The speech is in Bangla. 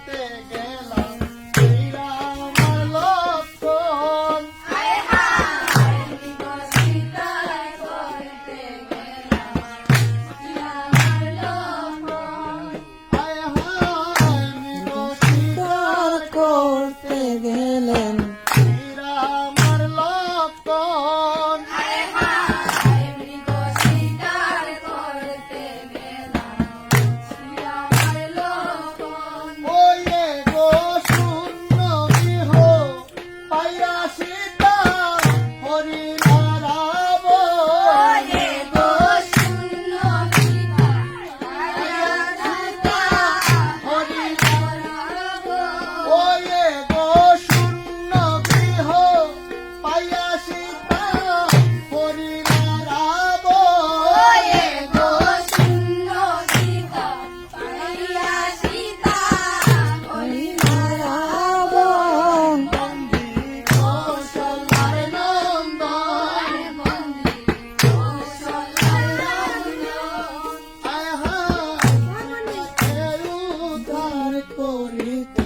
করতে গেলাম শ্রীরাম লক্ষণ হায় হায় শিকার করতে গেলাম শ্রীরাম লক্ষণ হায় হায় মৃগ শিকার করতে গেলেন শ্রীরাম লক্ষণ হায় হায় মৃগ শিকার করতে গেলাম শ্রীরাম লক্ষণ ওয়ে গো শূন্য গৃহ পাইয়া সীতা হরিনারাব ওরে গো শূন্য সীতা পায়া সীতা হরিনারাব ওয়ে গো শূন্য গৃহ পাইয়া সীতা হরিনারাব ওরে গো শূন্য সীতা পায়া সীতা হরিনারাব বন্দী কৌশলার নন্দন বন্দী কৌশলার নন্দন আয় হায় উদ্ধার করিতে